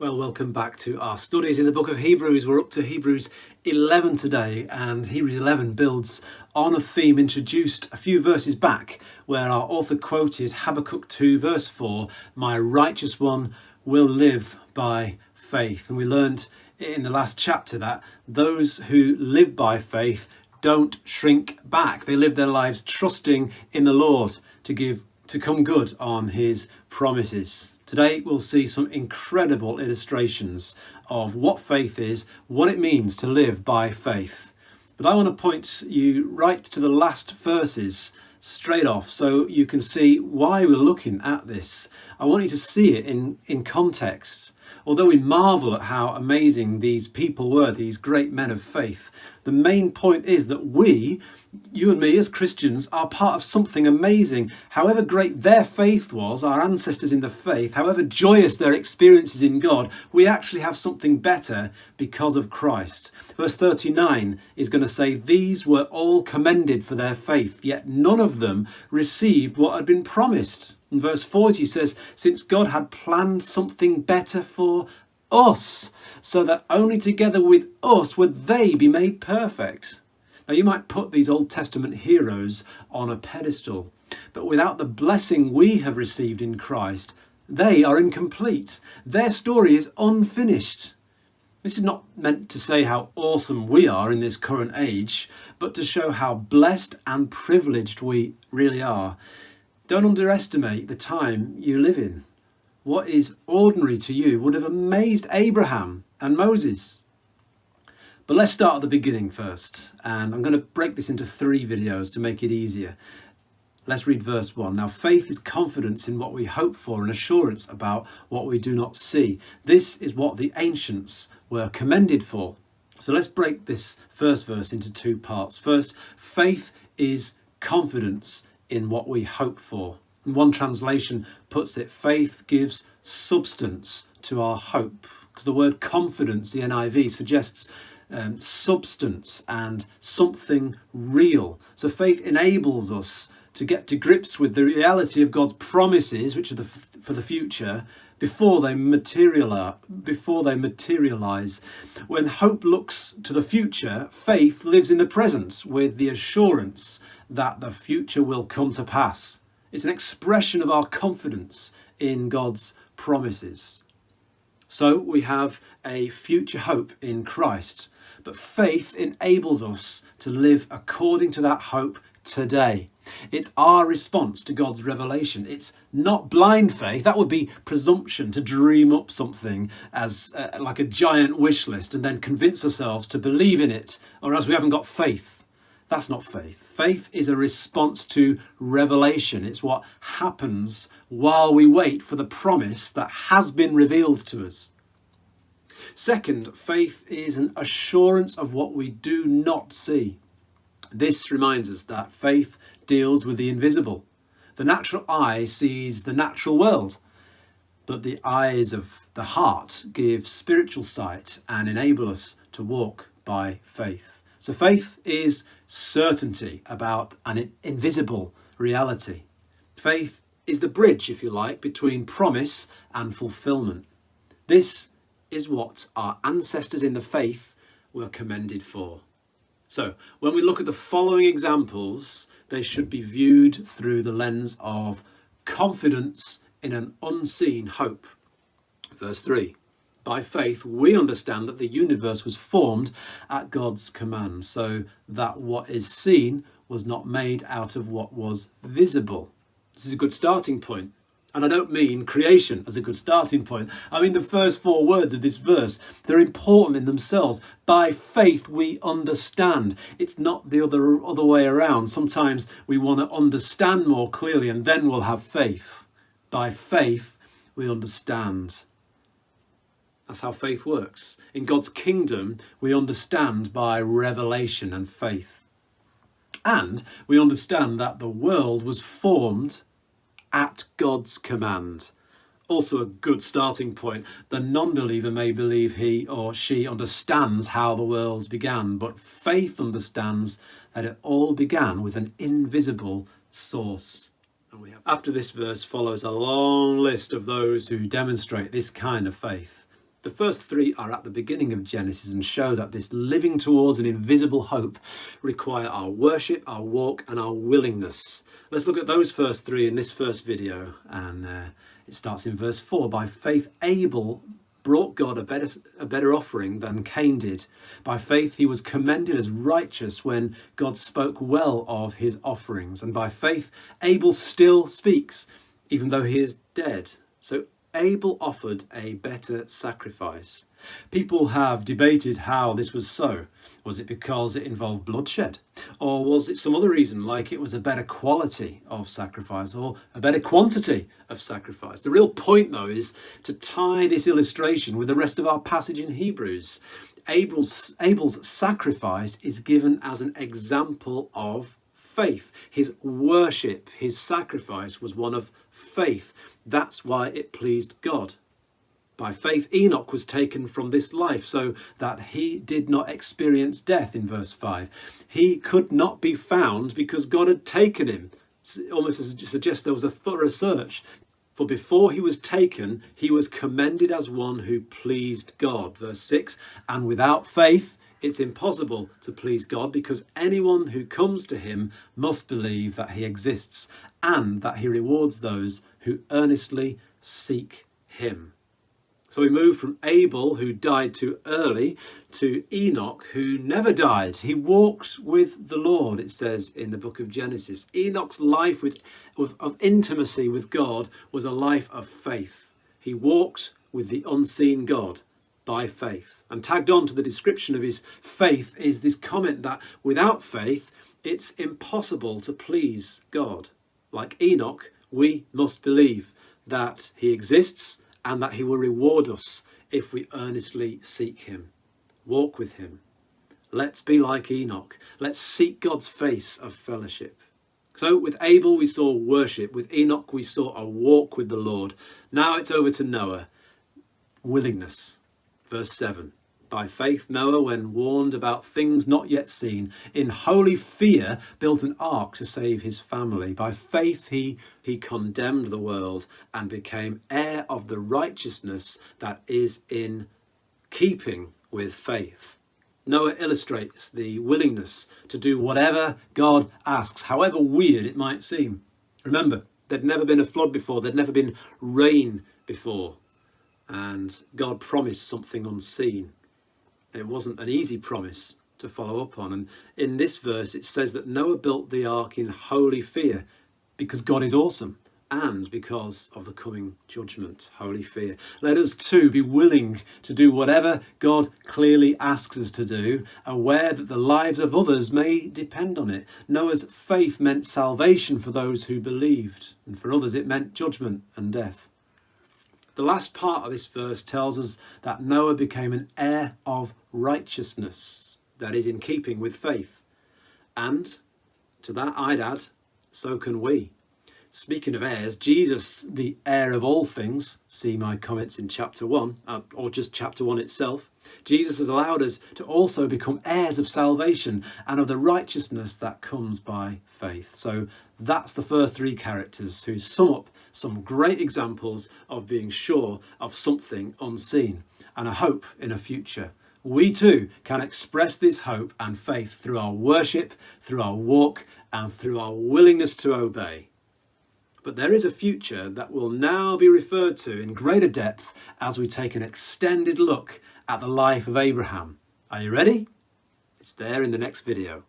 Well, welcome back to our studies in the book of Hebrews. We're up to Hebrews 11 today, and Hebrews 11 builds on a theme introduced a few verses back, where our author quoted Habakkuk 2 verse 4, "My righteous one will live by faith." And we learned in the last chapter that those who live by faith don't shrink back. They live their lives trusting in the Lord to come good on his promises. Today we'll see some incredible illustrations of what faith is, what it means to live by faith. But I want to point you right to the last verses straight off so you can see why we're looking at this. I want you to see it in context. Although we marvel at how amazing these people were, these great men of faith, the main point is that you and me as Christians, are part of something amazing. However great their faith was, our ancestors in the faith, however joyous their experiences in God, we actually have something better because of Christ. Verse 39 is going to say, "These were all commended for their faith, yet none of them received what had been promised." And verse 40 says, "Since God had planned something better for us, so that only together with us would they be made perfect." Now, you might put these Old Testament heroes on a pedestal, but without the blessing we have received in Christ, they are incomplete. Their story is unfinished. This is not meant to say how awesome we are in this current age, but to show how blessed and privileged we really are. Don't underestimate the time you live in. What is ordinary to you would have amazed Abraham and Moses. But let's start at the beginning first, and I'm going to break this into 3 videos to make it easier. Let's read verse 1. "Now faith is confidence in what we hope for and assurance about what we do not see. This is what the ancients were commended for." So let's break this first verse into 2 parts. First, faith is confidence in what we hope for. And one translation puts it, faith gives substance to our hope. Because the word confidence, the NIV, suggests substance and something real. So faith enables us to get to grips with the reality of God's promises, which are for the future, before they materialize. When hope looks to the future, faith lives in the present with the assurance that the future will come to pass. It's an expression of our confidence in God's promises. So we have a future hope in Christ, but faith enables us to live according to that hope today. It's our response to God's revelation. It's not blind faith. That would be presumption, to dream up something as like a giant wish list and then convince ourselves to believe in it, or else we haven't got faith. That's not faith. Faith is a response to revelation. It's what happens while we wait for the promise that has been revealed to us. Second, faith is an assurance of what we do not see. This reminds us that faith deals with the invisible. The natural eye sees the natural world, but the eyes of the heart give spiritual sight and enable us to walk by faith. So faith is certainty about an invisible reality. Faith is the bridge, if you like, between promise and fulfillment. This is what our ancestors in the faith were commended for. So when we look at the following examples, they should be viewed through the lens of confidence in an unseen hope. Verse 3. "By faith, we understand that the universe was formed at God's command, so that what is seen was not made out of what was visible." This is a good starting point. And I don't mean creation as a good starting point. I mean the first 4 words of this verse. They're important in themselves. By faith, we understand. It's not the other way around. Sometimes we want to understand more clearly and then we'll have faith. By faith, we understand. That's how faith works. In God's kingdom, we understand by revelation and faith. And we understand that the world was formed at God's command. Also a good starting point. The non-believer may believe he or she understands how the world began, but faith understands that it all began with an invisible source. After this verse follows a long list of those who demonstrate this kind of faith. The first three are at the beginning of Genesis and show that this living towards an invisible hope require our worship, our walk, and our willingness. Let's look at those first three in this first video, and it starts in verse 4. By faith Abel brought God a better offering than Cain did. By faith he was commended as righteous when God spoke well of his offerings. And by faith Abel still speaks, even though he is dead. So Abel offered a better sacrifice. People have debated how this was so. Was it because it involved bloodshed? Or was it some other reason, like it was a better quality of sacrifice or a better quantity of sacrifice? The real point, though, is to tie this illustration with the rest of our passage in Hebrews. Abel's sacrifice is given as an example of faith. His worship, his sacrifice was one of faith. That's why it pleased God. By faith, Enoch was taken from this life so that he did not experience death, in verse 5. He could not be found because God had taken him. It almost suggests there was a thorough search. For before he was taken, he was commended as one who pleased God. Verse 6, and without faith, it's impossible to please God because anyone who comes to him must believe that he exists and that he rewards those who earnestly seek him. So we move from Abel, who died too early, to Enoch, who never died. He walked with the Lord, it says in the book of Genesis. Enoch's life of intimacy with God was a life of faith. He walked with the unseen God by faith. And tagged on to the description of his faith is this comment that without faith, it's impossible to please God. Like Enoch, we must believe that he exists and that he will reward us if we earnestly seek him. Walk with him. Let's be like Enoch. Let's seek God's face of fellowship. So with Abel we saw worship. With Enoch we saw a walk with the Lord. Now it's over to Noah. Willingness. Verse 7. By faith Noah, when warned about things not yet seen, in holy fear built an ark to save his family. By faith he condemned the world and became heir of the righteousness that is in keeping with faith. Noah illustrates the willingness to do whatever God asks, however weird it might seem. Remember, there'd never been a flood before, there'd never been rain before, and God promised something unseen. It wasn't an easy promise to follow up on. And in this verse, it says that Noah built the ark in holy fear because God is awesome and because of the coming judgment. Holy fear. Let us too be willing to do whatever God clearly asks us to do, aware that the lives of others may depend on it. Noah's faith meant salvation for those who believed, and for others it meant judgment and death. The last part of this verse tells us that Noah became an heir of righteousness, that is in keeping with faith. And to that I'd add, so can we. Speaking of heirs, Jesus, the heir of all things, see my comments in chapter 1, or just chapter 1 itself. Jesus has allowed us to also become heirs of salvation and of the righteousness that comes by faith. So that's the first three characters who sum up some great examples of being sure of something unseen and a hope in a future. We too can express this hope and faith through our worship, through our walk, and through our willingness to obey. But there is a future that will now be referred to in greater depth as we take an extended look at the life of Abraham. Are you ready? It's there in the next video.